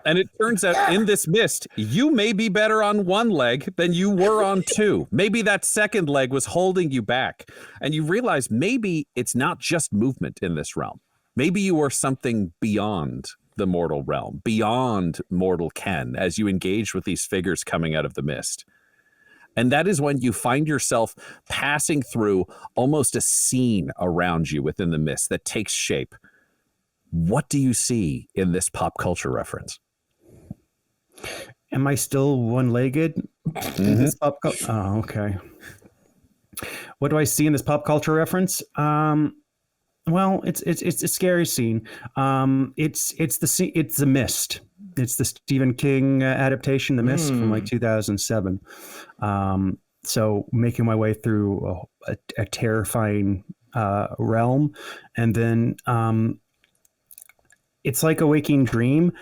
And it turns out in this mist, you may be better on one leg than you were on two. Maybe that second leg was holding you back. And you realize maybe it's not just movement in this realm. Maybe you are something beyond the mortal realm, beyond mortal ken, as you engage with these figures coming out of the mist. And that is when you find yourself passing through almost a scene around you within the mist that takes shape. What do you see in this pop culture reference? Am I still one-legged? In this pop oh, okay. What do I see in this pop culture reference? Well, it's a scary scene. It's the Mist. It's the Stephen King adaptation, The Mist, from like 2007. So making my way through a terrifying realm, and then it's like a waking dream.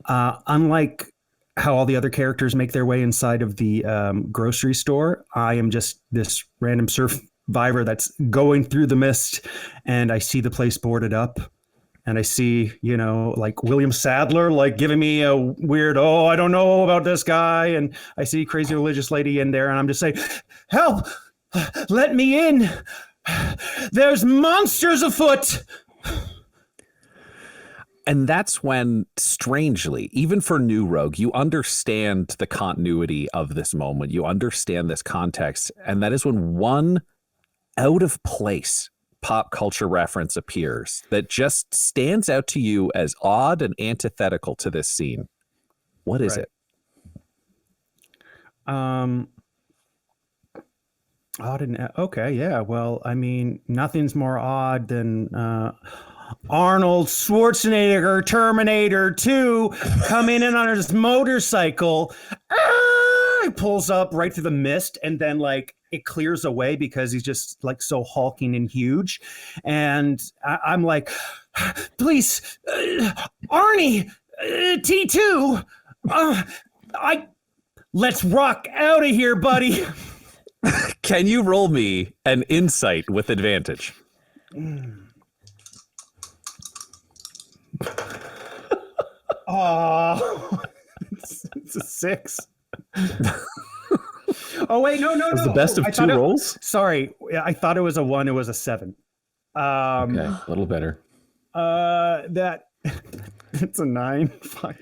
Unlike how all the other characters make their way inside of the grocery store. I am just this random survivor that's going through the mist, and I see the place boarded up. And I see, like William Sadler, like giving me a weird, I don't know about this guy. And I see crazy religious lady in there, and I'm just saying, help, let me in. There's monsters afoot. And that's when, strangely, even for New Rogue, you understand the continuity of this moment. You understand this context. And that is when one out of place pop culture reference appears that just stands out to you as odd and antithetical to this scene. What is it? Odd and okay, yeah. Well, I mean, nothing's more odd than Arnold Schwarzenegger, Terminator 2, coming in on his motorcycle. He pulls up right through the mist, and then like it clears away because he's just like so hulking and huge. And I'm like, please, Arnie, T2, let's rock out of here, buddy. Can you roll me an insight with advantage? Oh, it's a 6. Oh wait, no. It was the best of two rolls? Sorry, I thought it was a 1. It was a 7. Okay, a little better. It's a 9. Fuck.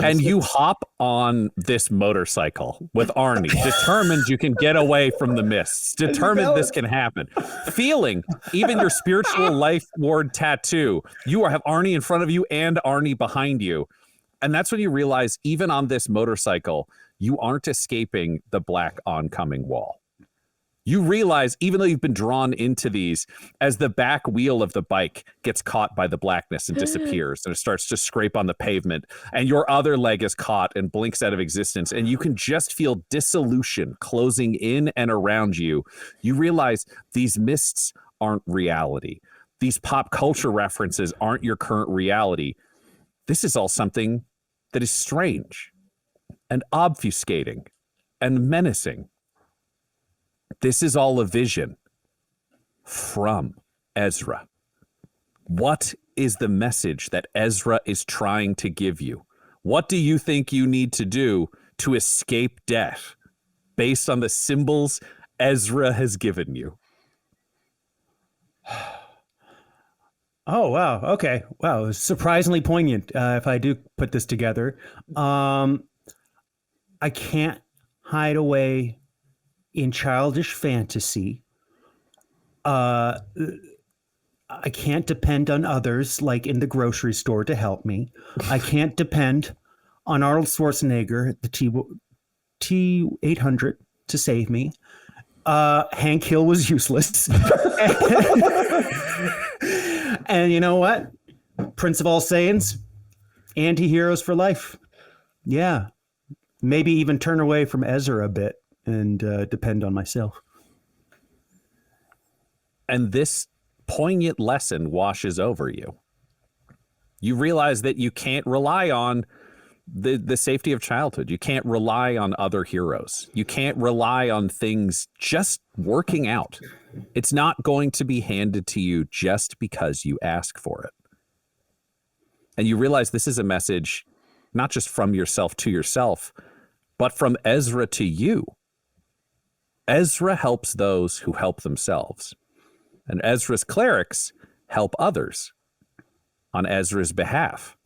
And you hop on this motorcycle with Arnie, determined you can get away from the mists, determined this can happen. Feeling even your spiritual life ward tattoo, you have Arnie in front of you and Arnie behind you. And that's when you realize, even on this motorcycle, you aren't escaping the black oncoming wall. You realize, even though you've been drawn into these, as the back wheel of the bike gets caught by the blackness and disappears, and it starts to scrape on the pavement, and your other leg is caught and blinks out of existence, and you can just feel dissolution closing in and around you, you realize these mists aren't reality. These pop culture references aren't your current reality. This is all something that is strange and obfuscating and menacing. This is all a vision from Ezra. What is the message that Ezra is trying to give you? What do you think you need to do to escape death based on the symbols Ezra has given you? Oh, wow. Okay. Wow. Surprisingly poignant, if I do put this together. I can't hide away in childish fantasy. I can't depend on others, like in the grocery store, to help me. I can't depend on Arnold Schwarzenegger, the T-800, to save me. Hank Hill was useless. And you know what? Prince of all Saiyans, anti-heroes for life. Yeah. Maybe even turn away from Aesyr a bit and depend on myself. And this poignant lesson washes over you. You realize that you can't rely on the safety of childhood. You can't rely on other heroes. You can't rely on things just working out. It's not going to be handed to you just because you ask for it. And you realize this is a message not just from yourself to yourself, but from Ezra to you. Ezra helps those who help themselves. And Ezra's clerics help others on Ezra's behalf.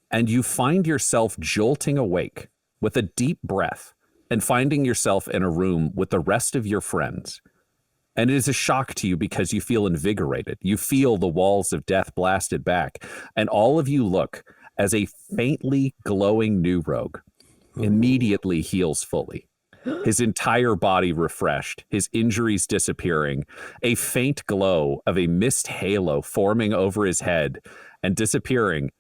And you find yourself jolting awake with a deep breath and finding yourself in a room with the rest of your friends. And it is a shock to you because you feel invigorated. You feel the walls of death blasted back. And all of you look as a faintly glowing New Rogue immediately heals fully. His entire body refreshed, his injuries disappearing, a faint glow of a mist halo forming over his head and disappearing.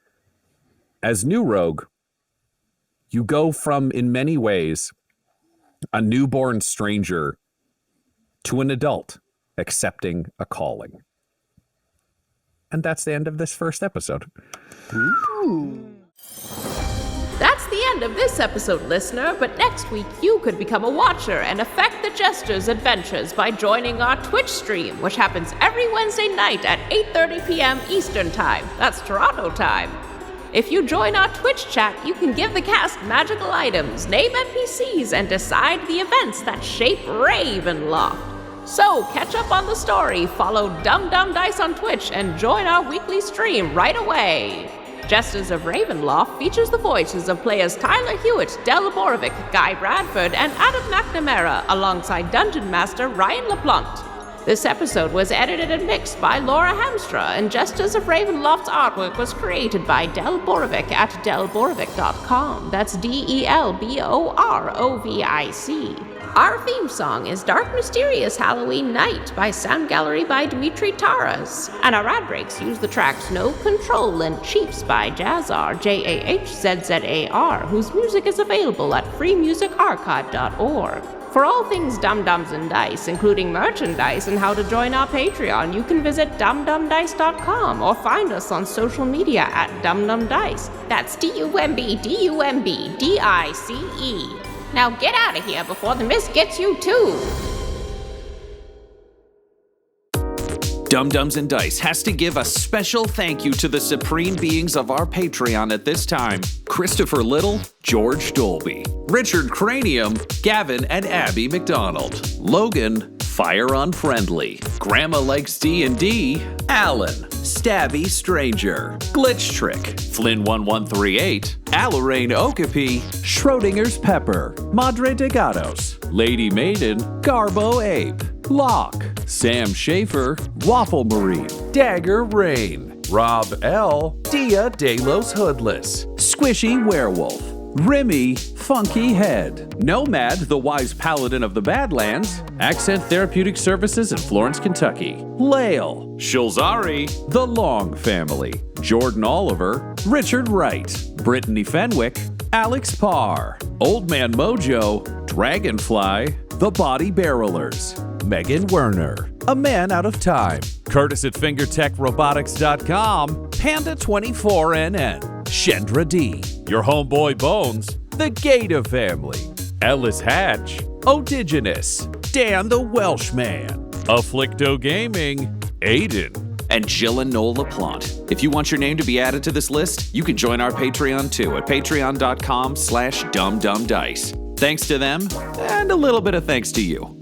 As New Rogue, you go from, in many ways, a newborn stranger to an adult accepting a calling. And that's the end of this first episode. Ooh. end of this episode, listener, but next week you could become a watcher and affect the Jesters' adventures by joining our Twitch stream, which happens every Wednesday night at 8:30 p.m. Eastern Time. That's Toronto time. If you join our Twitch chat, you can give the cast magical items, name NPCs, and decide the events that shape Ravenloft. So, catch up on the story, follow Dum Dum Dice on Twitch, and join our weekly stream right away. Jesters of Ravenloft features the voices of players Tyler Hewitt, Borovic, Guy Bradford, and Adam McNamara, alongside Dungeon Master Ryan LaPlante. This episode was edited and mixed by Laura Hamstra, and Jesters of Ravenloft's artwork was created by Borovic at delborovic.com. That's DELBOROVIC. Our theme song is Dark Mysterious Halloween Night by Sound Gallery by Dmitry Taras, and our ad breaks use the tracks No Control and Chiefs by Jazzar, JAHZZAR, whose music is available at freemusicarchive.org. For all things Dum-Dums and Dice, including merchandise and how to join our Patreon, you can visit dumdumdice.com or find us on social media at dumdumdice. That's DUMBDUMBDICE. Now get out of here before the mist gets you too! Dum-Dums and Dice has to give a special thank you to the supreme beings of our Patreon at this time: Christopher Little, George Dolby, Richard Cranium, Gavin and Abby McDonald, Logan, Fire Unfriendly, Grandma Likes D&D, Alan, Stabby Stranger, Glitch Trick, Flynn1138, Alarain Okapi, Schrodinger's Pepper, Madre de Gatos, Lady Maiden, Garbo Ape, Locke, Sam Schaefer, Waffle Marine, Dagger Rain, Rob L, Dia De Los Hoodless, Squishy Werewolf, Remy, Funky Head, Nomad, the Wise Paladin of the Badlands, Accent Therapeutic Services in Florence, Kentucky, Lael, Shulzari, The Long Family, Jordan Oliver, Richard Wright, Brittany Fenwick, Alex Parr, Old Man Mojo, Dragonfly, The Body Barrelers, Megan Werner, A Man Out of Time, Curtis at FingerTechRobotics.com, Panda24NN, Shendra D, Your Homeboy Bones, The Gator Family, Ellis Hatch, Odigenous, Dan the Welshman, Afflicto Gaming, Aiden, and Jill and Noel LaPlante. If you want your name to be added to this list, you can join our Patreon too at patreon.com/dumdumdice. Thanks to them, and a little bit of thanks to you.